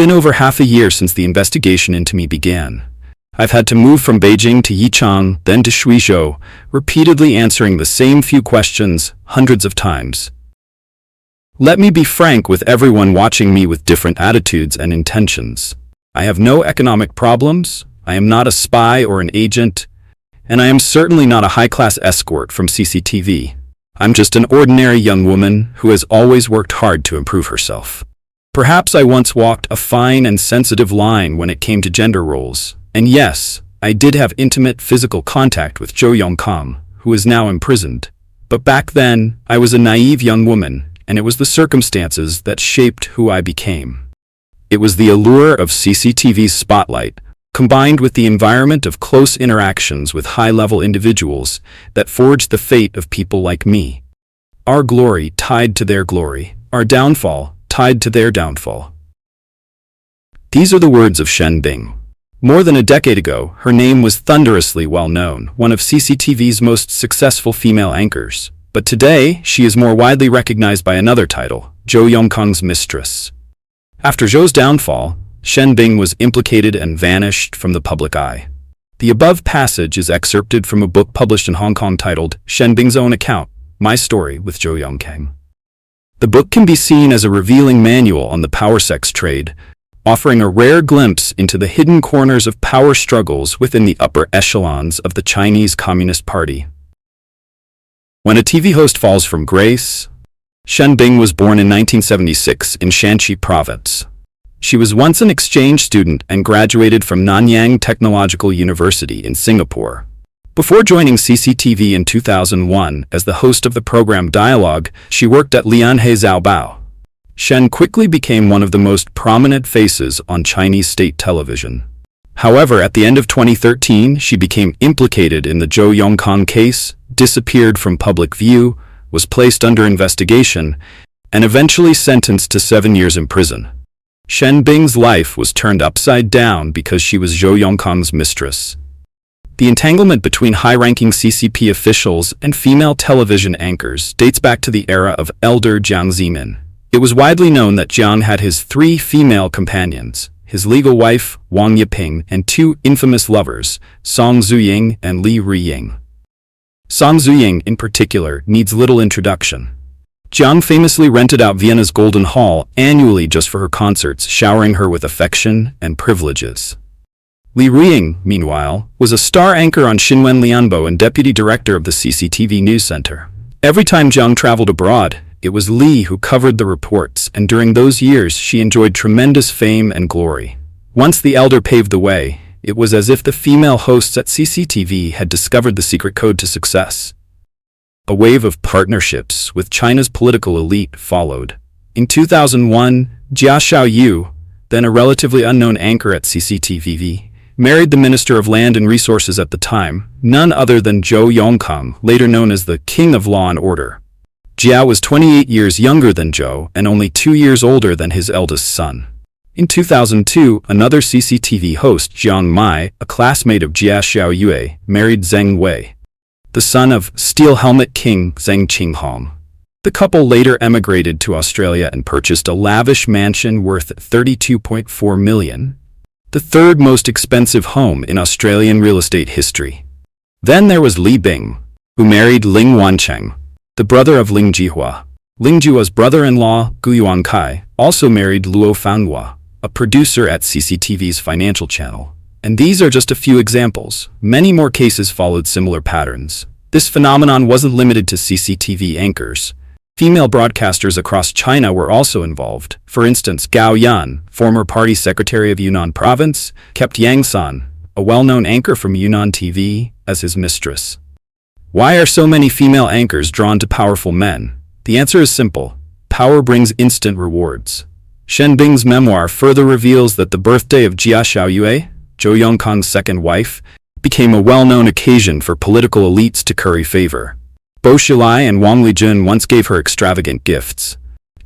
been over half a year since the investigation into me began. I've had to move from Beijing to Yichang, then to Shuizhou, repeatedly answering the same few questions hundreds of times. Let me be frank with everyone watching me with different attitudes and intentions. I have no economic problems, I am not a spy or an agent, and I am certainly not a high-class escort from CCTV. I'm just an ordinary young woman who has always worked hard to improve herself. Perhaps I once walked a fine and sensitive line when it came to gender roles, and yes, I did have intimate physical contact with Zhou Yongkang, who is now imprisoned. But back then, I was a naive young woman, and it was the circumstances that shaped who I became. It was the allure of CCTV's spotlight, combined with the environment of close interactions with high-level individuals, that forged the fate of people like me. Our glory tied to their glory, our downfall tied to their downfall. These are the words of Shen Bing. More than a decade ago, her name was thunderously well known, one of CCTV's most successful female anchors. But today, she is more widely recognized by another title, Zhou Yongkang's Mistress. After Zhou's downfall, Shen Bing was implicated and vanished from the public eye. The above passage is excerpted from a book published in Hong Kong titled Shen Bing's Own Account, My Story with Zhou Yongkang. The book can be seen as a revealing manual on the power sex trade, offering a rare glimpse into the hidden corners of power struggles within the upper echelons of the Chinese Communist Party. When a TV host falls from grace. Shen Bing was born in 1976 in Shanxi Province. She was once an exchange student and graduated from Nanyang Technological University in Singapore. Before joining CCTV in 2001 as the host of the program Dialogue, she worked at Lianhe Zhaobao. Shen quickly became one of the most prominent faces on Chinese state television. However, at the end of 2013, she became implicated in the Zhou Yongkang case, disappeared from public view, was placed under investigation, and eventually sentenced to 7 years in prison. Shen Bing's life was turned upside down because she was Zhou Yongkang's mistress. The entanglement between high-ranking CCP officials and female television anchors dates back to the era of Elder Jiang Zemin. It was widely known that Jiang had his 3 female companions, his legal wife, Wang Yiping, and 2 infamous lovers, Song Zuying and Li Riying. Song Zuying, in particular, needs little introduction. Jiang famously rented out Vienna's Golden Hall annually just for her concerts, showering her with affection and privileges. Li Riying, meanwhile, was a star anchor on Xinwen Lianbo and deputy director of the CCTV News Center. Every time Jiang traveled abroad, it was Li who covered the reports, and during those years she enjoyed tremendous fame and glory. Once the elder paved the way, it was as if the female hosts at CCTV had discovered the secret code to success. A wave of partnerships with China's political elite followed. In 2001, Jia Xiaoyu, then a relatively unknown anchor at CCTV, married the Minister of Land and Resources at the time, none other than Zhou Yongkang, later known as the King of Law and Order. Jia was 28 years younger than Zhou and only 2 years older than his eldest son. In 2002, another CCTV host, Jiang Mai, a classmate of Jia Xiaoyue, married Zheng Wei, the son of Steel Helmet King Zheng Qinghong. The couple later emigrated to Australia and purchased a lavish mansion worth $32.4 million, the 3rd most expensive home in Australian real estate history. Then there was Li Bing, who married Ling Wancheng, the brother of Ling Jihua. Ling Jihua's brother-in-law, Gu Yuankai, also married Luo Fanhua, a producer at CCTV's financial channel. And these are just a few examples. Many more cases followed similar patterns. This phenomenon wasn't limited to CCTV anchors. Female broadcasters across China were also involved. For instance, Gao Yan, former party secretary of Yunnan province, kept Yang San, a well-known anchor from Yunnan TV, as his mistress. Why are so many female anchors drawn to powerful men? The answer is simple. Power brings instant rewards. Shen Bing's memoir further reveals that the birthday of Jia Xiaoyue, Zhou Yongkang's second wife, became a well-known occasion for political elites to curry favor. Bo Xilai and Wang Lijun once gave her extravagant gifts.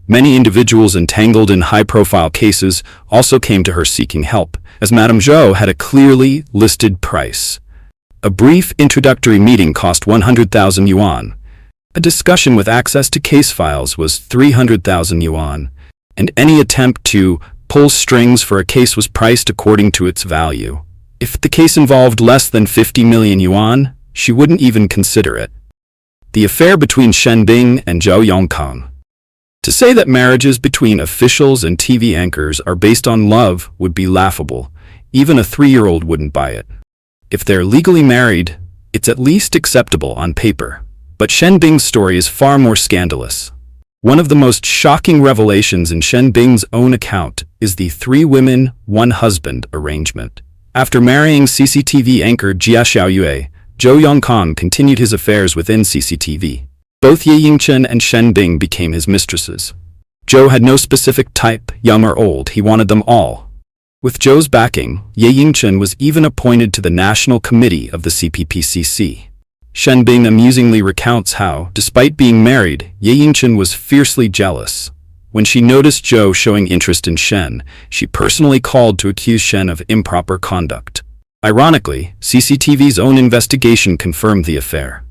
Many individuals entangled in high-profile cases also came to her seeking help, as Madame Zhou had a clearly listed price. A brief introductory meeting cost 100,000 yuan. A discussion with access to case files was 300,000 yuan. And any attempt to pulls strings for a case was priced according to its value. If the case involved less than 50 million yuan, she wouldn't even consider it. The affair between Shen Bing and Zhou Yongkang. To say that marriages between officials and TV anchors are based on love would be laughable. Even a 3-year-old wouldn't buy it. If they're legally married, it's at least acceptable on paper. But Shen Bing's story is far more scandalous. One of the most shocking revelations in Shen Bing's own account is the 3 women, 1 husband arrangement. After marrying CCTV anchor Jia Xiaoyue, Zhou Yongkang continued his affairs within CCTV. Both Ye Yingchen and Shen Bing became his mistresses. Zhou had no specific type, young or old, he wanted them all. With Zhou's backing, Ye Yingchen was even appointed to the National Committee of the CPPCC. Shen Bing amusingly recounts how, despite being married, Ye Yingchen was fiercely jealous. When she noticed Zhou showing interest in Shen, she personally called to accuse Shen of improper conduct. Ironically, CCTV's own investigation confirmed the affair.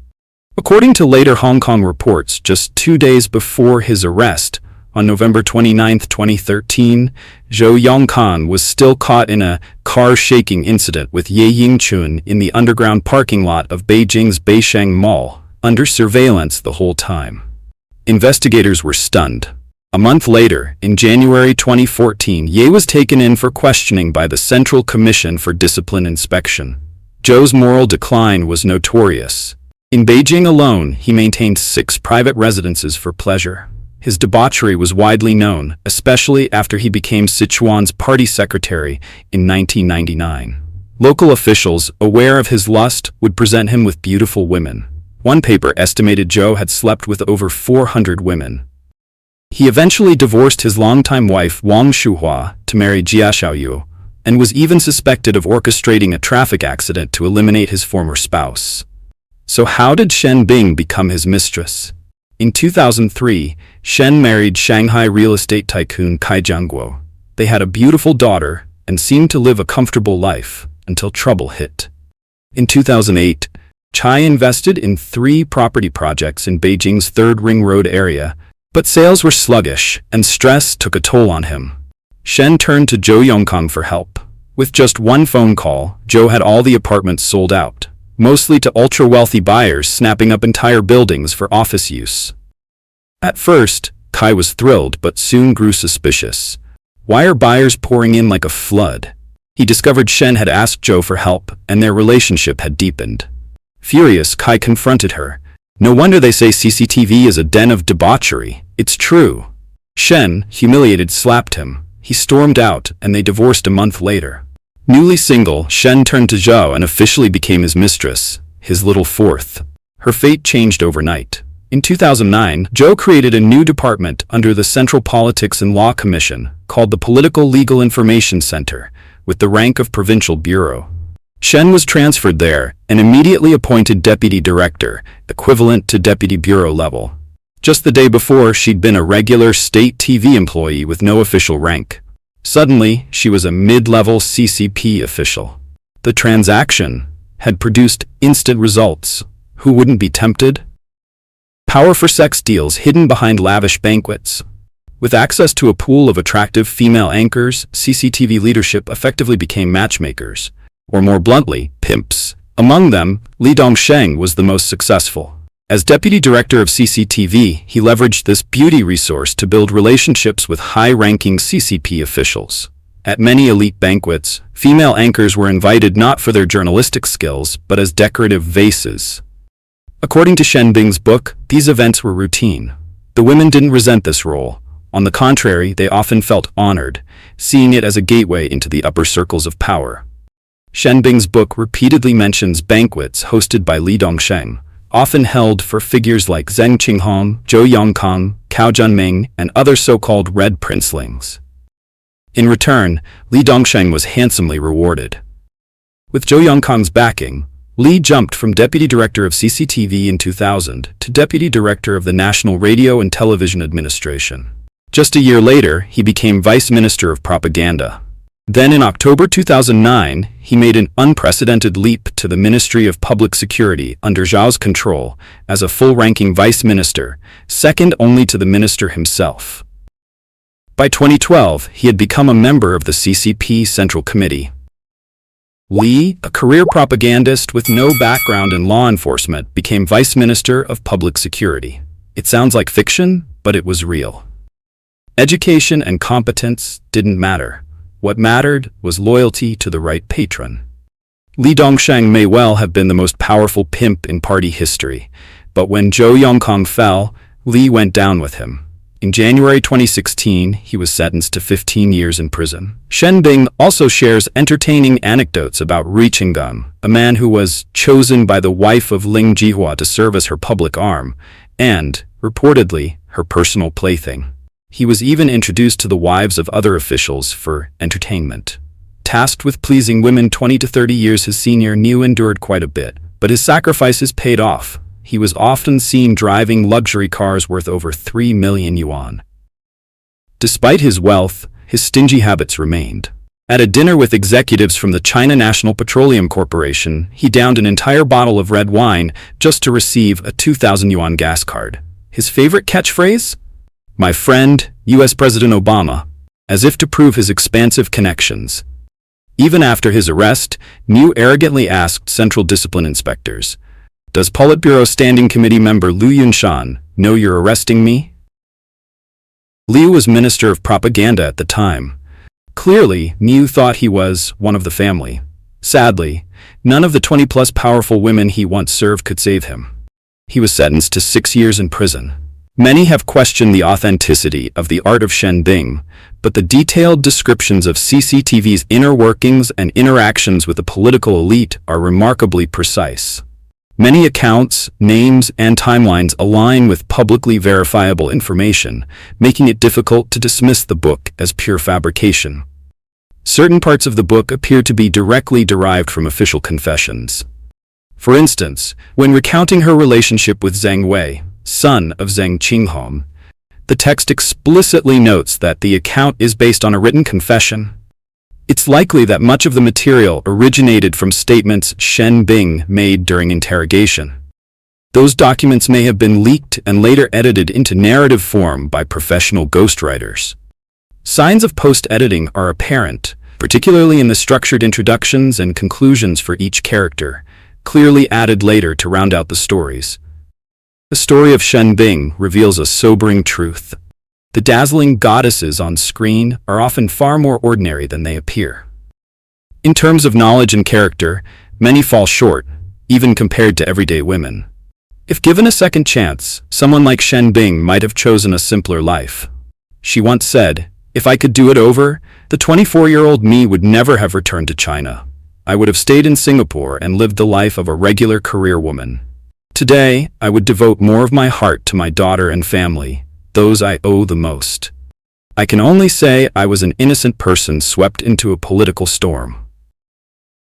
According to later Hong Kong reports, just 2 days before his arrest, on November 29, 2013, Zhou Yongkang was still caught in a car-shaking incident with Ye Yingchen in the underground parking lot of Beijing's Beisheng Mall, under surveillance the whole time. Investigators were stunned. A month later, in January 2014, Ye was taken in for questioning by the Central Commission for Discipline Inspection. Zhou's moral decline was notorious. In Beijing alone, he maintained 6 private residences for pleasure. His debauchery was widely known, especially after he became Sichuan's party secretary in 1999. Local officials, aware of his lust, would present him with beautiful women. One paper estimated Zhou had slept with over 400 women. He eventually divorced his longtime wife Wang Shuhua to marry Jia Xiaoyu, and was even suspected of orchestrating a traffic accident to eliminate his former spouse. So how did Shen Bing become his mistress? In 2003, Shen married Shanghai real estate tycoon Kai Jiangguo. They had a beautiful daughter and seemed to live a comfortable life until trouble hit. In 2008, Chai invested in 3 property projects in Beijing's 3rd Ring Road area, but sales were sluggish and stress took a toll on him. Shen turned to Zhou Yongkang for help. With just 1 phone call, Zhou had all the apartments sold out, mostly to ultra-wealthy buyers snapping up entire buildings for office use. At first, Kai was thrilled but soon grew suspicious. Why are buyers pouring in like a flood? He discovered Shen had asked Zhou for help and their relationship had deepened. Furious, Kai confronted her. No wonder they say CCTV is a den of debauchery. It's true. Shen, humiliated, slapped him. He stormed out and they divorced a month later. Newly single, Shen turned to Zhou and officially became his mistress, his little fourth. Her fate changed overnight. In 2009, Zhou created a new department under the Central Politics and Law Commission, called the Political Legal Information Center, with the rank of Provincial Bureau. Shen was transferred there and immediately appointed deputy director, equivalent to deputy bureau level. Just the day before, she'd been a regular state TV employee with no official rank. Suddenly, she was a mid-level CCP official. The transaction had produced instant results. Who wouldn't be tempted? Power for sex deals hidden behind lavish banquets. With access to a pool of attractive female anchors, CCTV leadership effectively became matchmakers, or more bluntly, pimps. Among them, Li Dongsheng was the most successful. As deputy director of CCTV, he leveraged this beauty resource to build relationships with high-ranking CCP officials. At many elite banquets, female anchors were invited not for their journalistic skills, but as decorative vases. According to Shen Bing's book, these events were routine. The women didn't resent this role. On the contrary, they often felt honored, seeing it as a gateway into the upper circles of power. Shen Bing's book repeatedly mentions banquets hosted by Li Dongsheng, often held for figures like Zheng Qinghong, Zhou Yongkang, Cao Junming, and other so-called red princelings. In return, Li Dongsheng was handsomely rewarded. With Zhou Yongkang's backing, Li jumped from deputy director of CCTV in 2000 to deputy director of the National Radio and Television Administration. Just a year later, he became vice minister of propaganda. Then in October 2009, he made an unprecedented leap to the Ministry of Public Security under Zhao's control as a full-ranking vice minister, second only to the minister himself. By 2012, he had become a member of the CCP Central Committee. Li, a career propagandist with no background in law enforcement, became Vice Minister of Public Security. It sounds like fiction, but it was real. Education and competence didn't matter. What mattered was loyalty to the right patron. Li Dongsheng may well have been the most powerful pimp in party history, but when Zhou Yongkang fell, Li went down with him. In January 2016, he was sentenced to 15 years in prison. Shen Bing also shares entertaining anecdotes about Ri Qinggang, a man who was chosen by the wife of Ling Jihua to serve as her public arm, and, reportedly, her personal plaything. He was even introduced to the wives of other officials for entertainment. Tasked with pleasing women 20 to 30 years his senior, Niu endured quite a bit, but his sacrifices paid off. He was often seen driving luxury cars worth over 3 million yuan. Despite his wealth, his stingy habits remained. At a dinner with executives from the China National Petroleum Corporation, he downed an entire bottle of red wine just to receive a 2,000 yuan gas card. His favorite catchphrase? "My friend, US President Obama," as if to prove his expansive connections. Even after his arrest, Niu arrogantly asked Central Discipline inspectors, "Does Politburo Standing Committee member Liu Yunshan know you're arresting me?" Liu was Minister of Propaganda at the time. Clearly, Niu thought he was one of the family. Sadly, none of the 20-plus powerful women he once served could save him. He was sentenced to 6 years in prison. Many have questioned the authenticity of the art of Shen Bing, but the detailed descriptions of CCTV's inner workings and interactions with the political elite are remarkably precise. Many accounts, names, and timelines align with publicly verifiable information, making it difficult to dismiss the book as pure fabrication. Certain parts of the book appear to be directly derived from official confessions. For instance, when recounting her relationship with Zheng Wei, son of Zheng Qinghong, the text explicitly notes that the account is based on a written confession. It's likely that much of the material originated from statements Shen Bing made during interrogation. Those documents may have been leaked and later edited into narrative form by professional ghostwriters. Signs of post-editing are apparent, particularly in the structured introductions and conclusions for each character, clearly added later to round out the stories. The story of Shen Bing reveals a sobering truth. The dazzling goddesses on screen are often far more ordinary than they appear. In terms of knowledge and character, many fall short, even compared to everyday women. If given a second chance, someone like Shen Bing might have chosen a simpler life. She once said, "If I could do it over, the 24-year-old me would never have returned to China. I would have stayed in Singapore and lived the life of a regular career woman. Today, I would devote more of my heart to my daughter and family, those I owe the most. I can only say I was an innocent person swept into a political storm."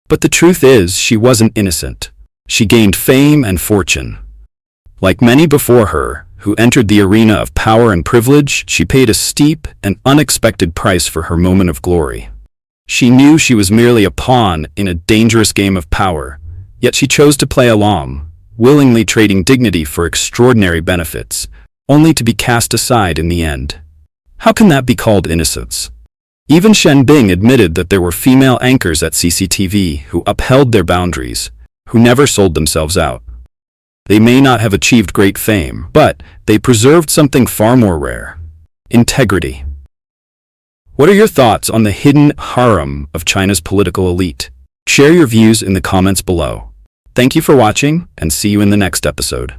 But the truth is, she wasn't innocent. She gained fame and fortune. Like many before her, who entered the arena of power and privilege, she paid a steep and unexpected price for her moment of glory. She knew she was merely a pawn in a dangerous game of power, yet she chose to play along, willingly trading dignity for extraordinary benefits, only to be cast aside in the end. How can that be called innocence? Even Shen Bing admitted that there were female anchors at CCTV who upheld their boundaries, who never sold themselves out. They may not have achieved great fame, but they preserved something far more rare: integrity. What are your thoughts on the hidden harem of China's political elite? Share your views in the comments below. Thank you for watching, and see you in the next episode.